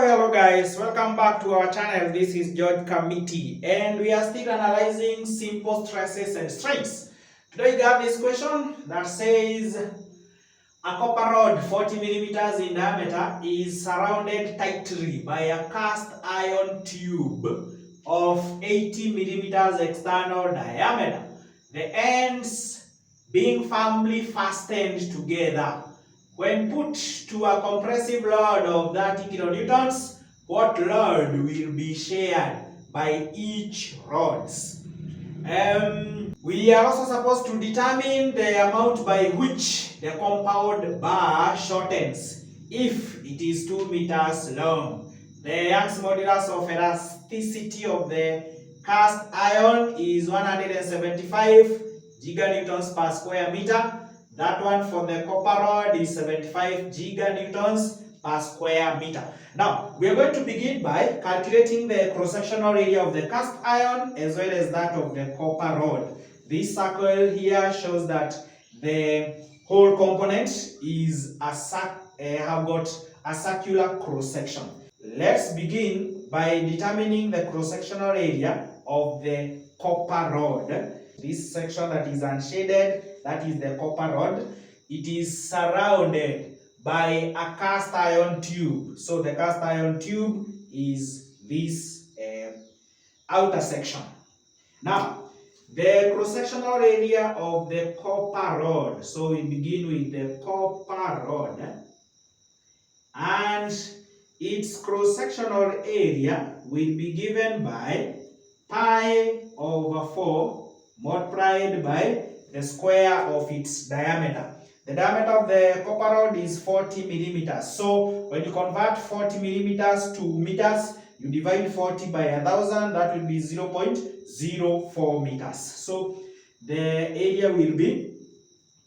Hello guys, welcome back to our channel. This is Kamiti and we are still analyzing simple stresses and strains. Today we have this question that says a copper rod 40 millimeters in diameter is surrounded tightly by a cast iron tube of 80 millimeters external diameter. The ends being firmly fastened together. When put to a compressive load of 30 kilonewtons, what load will be shared by each rods? We are also supposed to determine the amount by which the compound bar shortens if it is 2 meters long. The Young's modulus of elasticity of the cast iron is 175 giganewtons per square meter. That one for the copper rod is 75 giganewtons per square meter. Now, we are going to begin by calculating the cross-sectional area of the cast iron as well as that of the copper rod. This circle here shows that the whole component is have got a circular cross-section. Let's begin by determining the cross-sectional area of the copper rod. This section that is unshaded, that is the copper rod. It is surrounded by a cast iron tube. So the cast iron tube is this outer section. Now, the cross-sectional area of the copper rod. So we begin with the copper rod. And its cross-sectional area will be given by pi over 4 multiplied by the square of its diameter. The diameter of the copper rod is 40 millimeters. So when you convert 40 millimeters to meters, you divide 40 by 1000, that will be 0.04 meters. So the area will be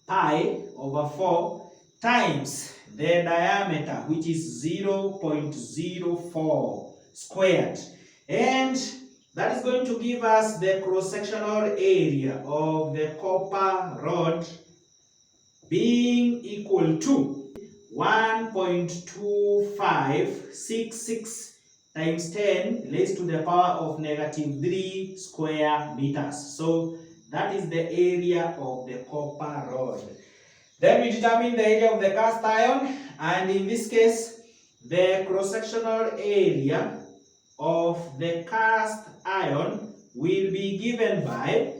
pi over 4 times the diameter, which is 0.04 squared. And that is going to give us the cross-sectional area of the copper rod being equal to 1.2566 times 10 raised to the power of -3 square meters. So that is the area of the copper rod. Then we determine the area of the cast iron, and in this case, the cross-sectional area of the cast iron will be given by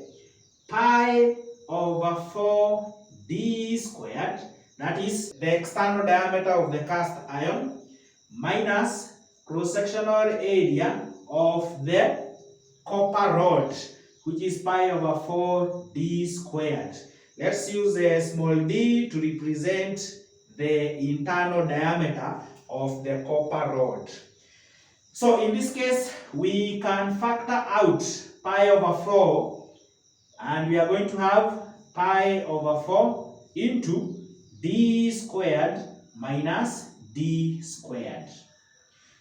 pi over 4d squared, that is the external diameter of the cast iron, minus cross-sectional area of the copper rod, which is pi over 4d squared. Let's use a small d to represent the internal diameter of the copper rod. So in this case, we can factor out pi over 4, and we are going to have pi over 4 into d squared minus d squared.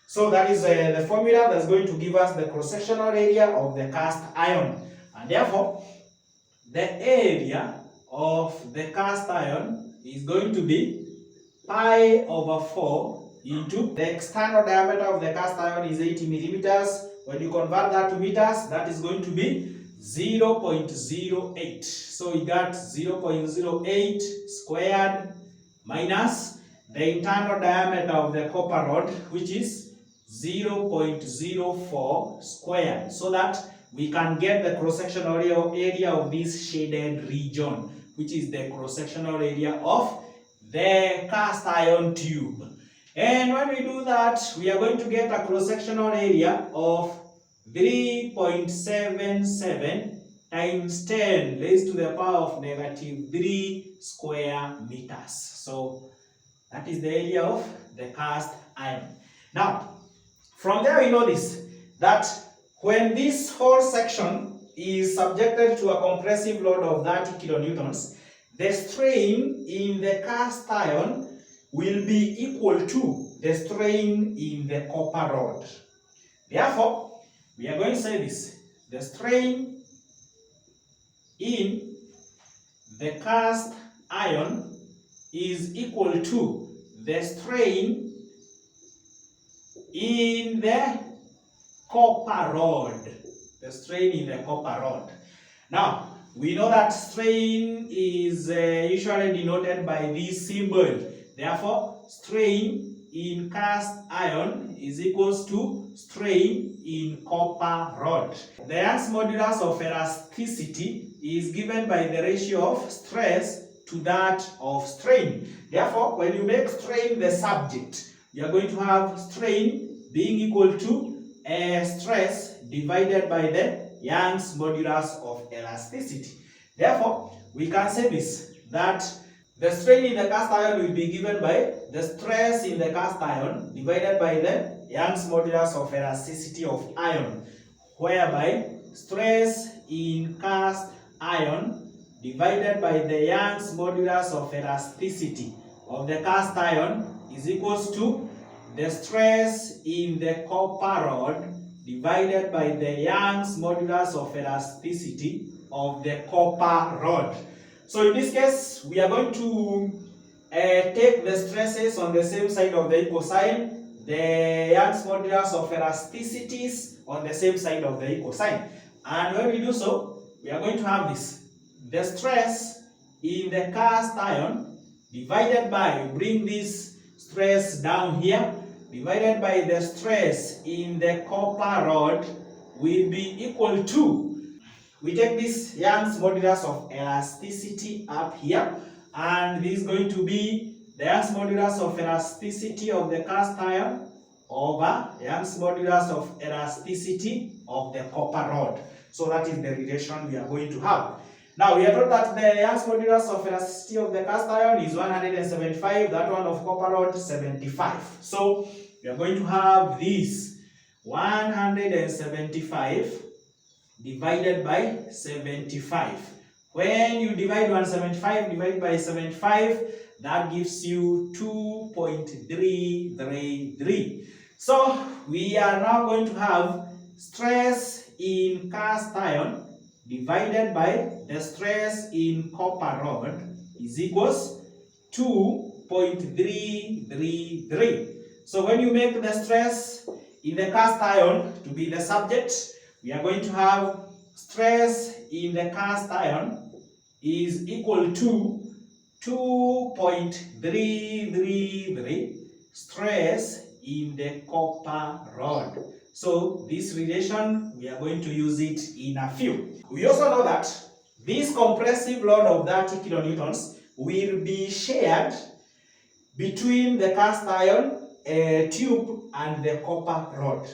So that is the formula that's going to give us the cross-sectional area of the cast iron. And therefore, the area of the cast iron is going to be pi over 4 into the external diameter of the cast iron is 80 millimeters. When you convert that to meters, that is going to be 0.08. So we got 0.08 squared minus the internal diameter of the copper rod, which is 0.04 squared, so that we can get the cross-sectional area of this shaded region, which is the cross-sectional area of the cast iron tube. And when we do that, we are going to get a cross-sectional area of 3.77 times 10 raised to the power of -3 square meters. So that is the area of the cast iron. Now, from there we know this, that when this whole section is subjected to a compressive load of 30 kilonewtons, the strain in the cast iron will be equal to the strain in the copper rod. Therefore, we are going to say this: the strain in the cast iron is equal to the strain in the copper rod. The strain in the copper rod. Now, we know that strain is usually denoted by this symbol. Therefore, strain in cast iron is equals to strain in copper rod. The Young's modulus of elasticity is given by the ratio of stress to that of strain. Therefore, when you make strain the subject, you are going to have strain being equal to stress divided by the Young's modulus of elasticity. Therefore, we can say this, that the strain in the cast iron will be given by the stress in the cast iron divided by the Young's modulus of elasticity of iron, whereby stress in cast iron divided by the Young's modulus of elasticity of the cast iron is equals to the stress in the copper rod divided by the Young's modulus of elasticity of the copper rod. So in this case, we are going to take the stresses on the same side of the equal sign, the Young's modulus of elasticities on the same side of the equal sign. And when we do so, we are going to have this. The stress in the cast iron divided by, bring this stress down here, divided by the stress in the copper rod will be equal to, we take this Young's modulus of elasticity up here, and this is going to be the Young's modulus of elasticity of the cast iron over Young's modulus of elasticity of the copper rod. So that is the relation we are going to have. Now we are told that the Young's modulus of elasticity of the cast iron is 175, that one of copper rod 75. So we are going to have this 175 divided by 75. When you divide 175 divided by 75, that gives you 2.333. So we are now going to have stress in cast iron divided by the stress in copper rod is equals 2.333. So when you make the stress in the cast iron to be the subject, we are going to have stress in the cast iron is equal to 2.333 stress in the copper rod. So this relation, we are going to use it in a few. We also know that this compressive load of 30 kilonewtons will be shared between the cast iron tube and the copper rod.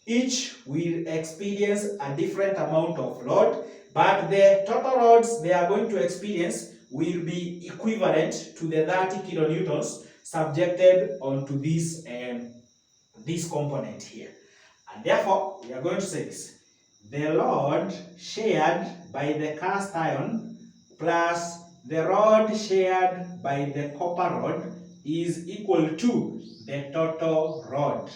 Each will experience a different amount of load, but the total loads they are going to experience will be equivalent to the 30 kilonewtons subjected onto this component here. And therefore, we are going to say this. The load shared by the cast iron plus the rod shared by the copper rod is equal to the total rod.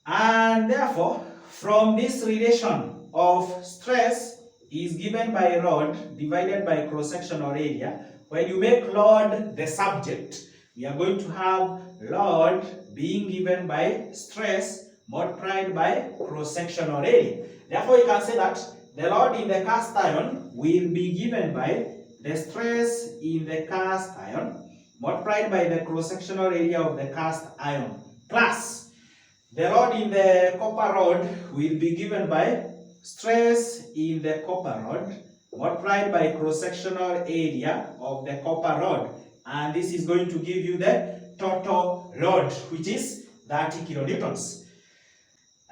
And therefore, from this relation of stress is given by rod divided by cross-sectional area, when you make load the subject, we are going to have load being given by stress multiplied by cross-sectional area. Therefore, you can say that the load in the cast iron will be given by the stress in the cast iron multiplied by the cross-sectional area of the cast iron plus the load in the copper rod will be given by stress in the copper rod multiplied by cross-sectional area of the copper rod, and this is going to give you the total load, which is 30 kilonewtons.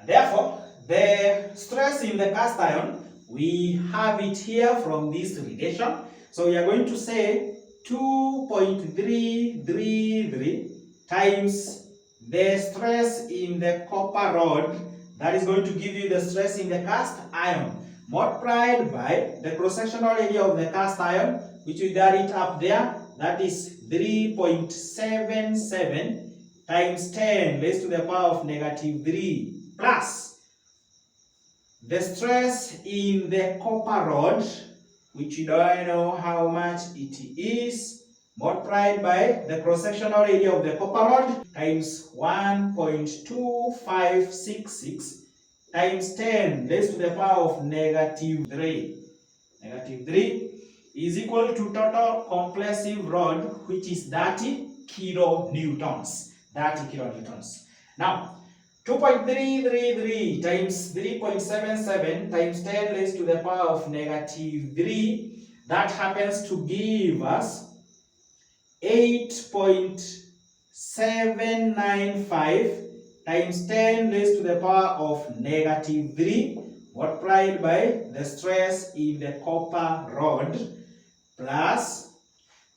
And therefore, the stress in the cast iron, we have it here from this relation. So we are going to say 2.333 times the stress in the copper rod, that is going to give you the stress in the cast iron, multiplied by the cross-sectional area of the cast iron, which we got it up there, that is 3.77 times 10 raised to the power of negative 3 plus the stress in the copper rod, which you don't know how much it is, multiplied by the cross-sectional area of the copper rod times 1.2566 times 10 raised to the power of -3. -3 is equal to total compressive rod, which is 30 kilonewtons. 30 kilonewtons. Now, 2.333 times 3.77 times 10 raised to the power of -3, that happens to give us 8.795 times 10 raised to the power of -3 multiplied by the stress in the copper rod plus,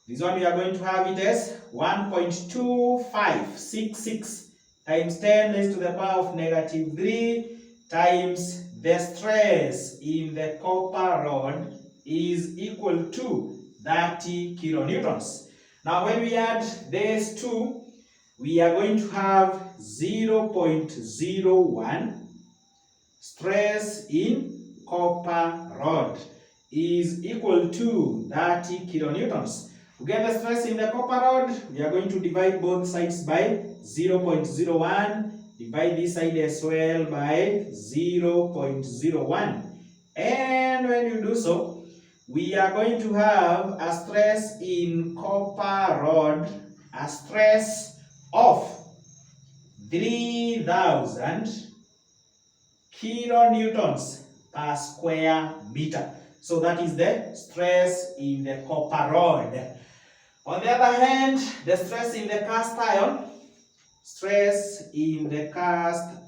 this one we are going to have it as 1.2566 times 10 raised to the power of -3 times the stress in the copper rod is equal to 30 kilonewtons. Now when we add these two, we are going to have 0.01 stress in copper rod is equal to 30 kilonewtons. To get the stress in the copper rod, we are going to divide both sides by 0.01. Divide this side as well by 0.01. And when you do so, we are going to have a stress in copper rod, a stress of 3000 kilonewtons per square meter. So that is the stress in the copper rod. On the other hand, the stress in the cast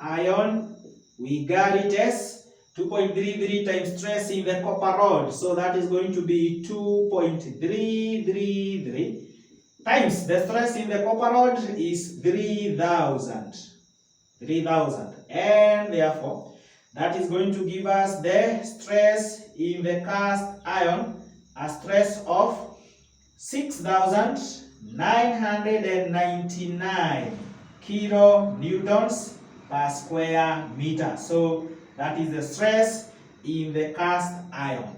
iron, we got it as 2.33 times stress in the copper rod. So that is going to be 2.333 times the stress in the copper rod is 3000. And therefore, that is going to give us the stress in the cast iron, a stress of 6,999 kilonewtons per square meter. So that is the stress in the cast iron.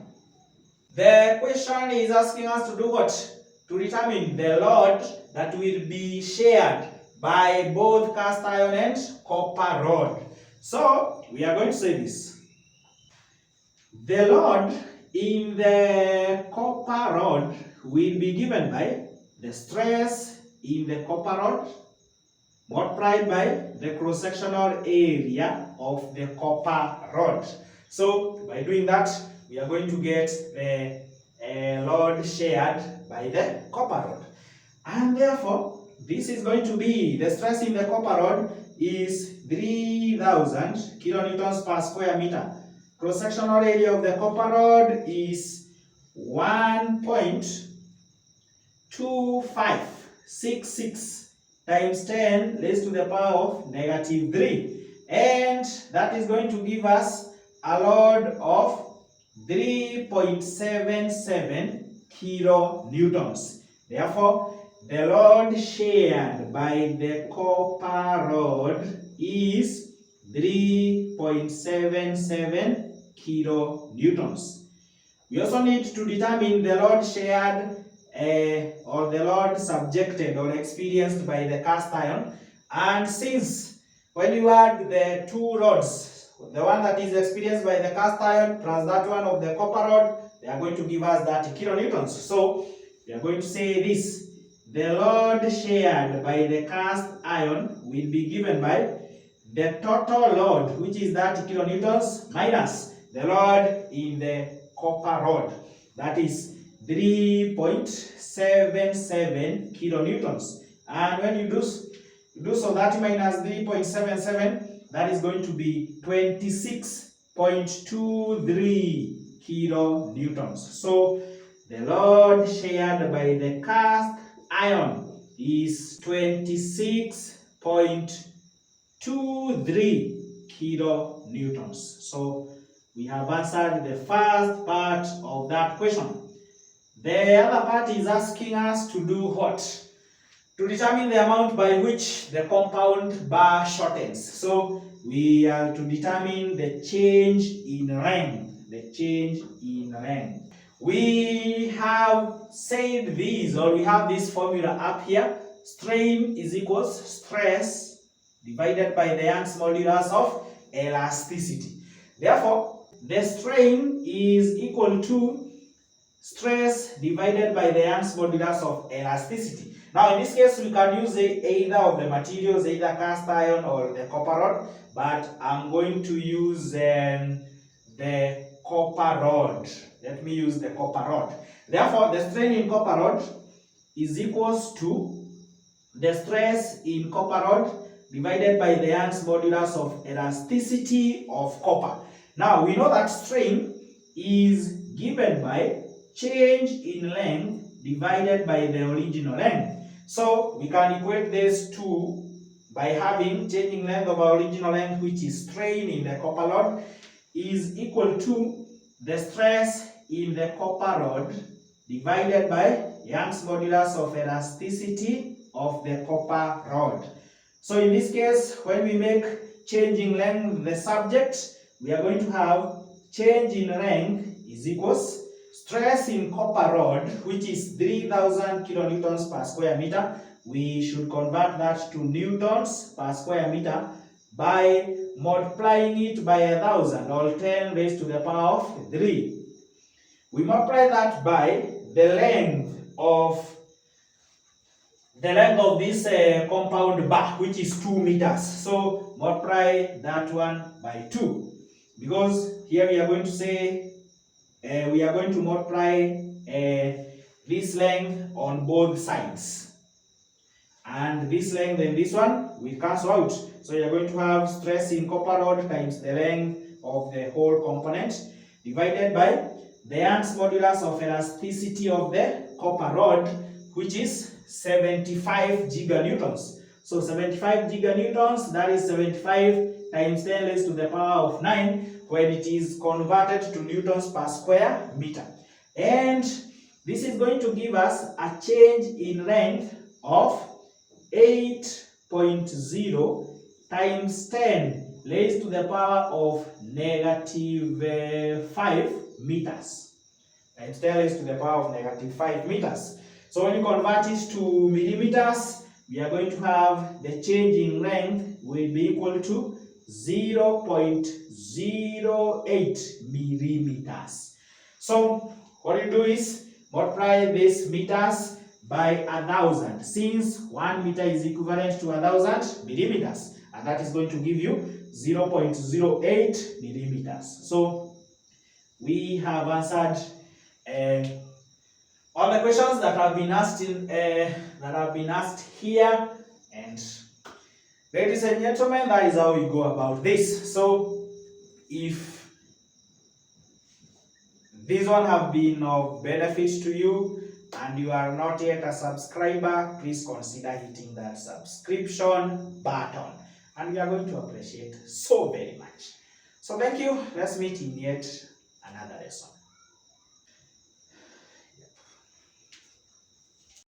The question is asking us to do what? To determine the load that will be shared by both cast iron and copper rod. So we are going to say this. The load in the copper rod will be given by the stress in the copper rod multiplied by the cross-sectional area of the copper rod. So by doing that, we are going to get the load shared by the copper rod. And therefore, this is going to be, the stress in the copper rod is 3000 kilonewtons per square meter. Cross-sectional area of the copper rod is 1.2566 times 10 raised to the power of -3. And that is going to give us a load of 3.77 kilonewtons. Therefore, the load shared by the copper rod is 3.77 kilonewtons. We also need to determine the load shared or the load subjected or experienced by the cast iron. And since when you add the two rods, the one that is experienced by the cast iron plus that one of the copper rod, they are going to give us 30 kilonewtons. So we are going to say this. The load shared by the cast iron will be given by the total load, which is 30 kilonewtons, minus the load in the copper rod, that is 3.77 kilonewtons. And when you do so, 30 minus 3.77, that is going to be 26.23 kilonewtons. So the load shared by the cast iron is 26.23 kilonewtons. So we have answered the first part of that question. The other part is asking us to do what? To determine the amount by which the compound bar shortens. So we are to determine the change in length. we have said this, or we have this formula up here. Strain is equals stress divided by the Young's modulus of elasticity. Therefore, the strain is equal to stress divided by the Young's modulus of elasticity. Now, in this case, we can use either of the materials, either cast iron or the copper rod, but I'm going to use the copper rod. Let me use the copper rod. Therefore, the strain in copper rod is equals to the stress in copper rod divided by the Young's modulus of elasticity of copper. Now, we know that strain is given by change in length divided by the original length. So, we can equate this to by having changing length of our original length, which is strain in the copper rod, is equal to the stress in the copper rod divided by Young's modulus of elasticity of the copper rod. So in this case, when we make changing length the subject, we are going to have change in length is equals stress in copper rod, which is 3000 kilonewtons per square meter. We should convert that to newtons per square meter by multiplying it by 1000, or 10 raised to the power of 3. We multiply that by the length of this compound bar, which is 2 meters. So multiply that one by 2, because here we are going to say we are going to multiply this length on both sides, and this length and this one will cancel out. So you are going to have stress in copper rod times the length of the whole component divided by the Young's modulus of elasticity of the copper rod, which is 75 giganewtons. So 75 giganewtons, that is 75 times 10 raised to the power of 9 when it is converted to newtons per square meter. And this is going to give us a change in length of 8.0 times 10 raised to the power of -5 meters. Times 10 raised to the power of -5 meters. So when you convert it to millimeters, we are going to have the change in length will be equal to 0.08 millimeters. So what you do is multiply this meters by 1000, since 1 meter is equivalent to 1000 millimeters, and that is going to give you 0.08 millimeters. So we have answered all the questions that have been asked here, and ladies and gentlemen, that is how we go about this. So if this one have been of benefit to you and you are not yet a subscriber, please consider hitting that subscription button, and we are going to appreciate so very much. So thank you. Let's meet in yet another lesson.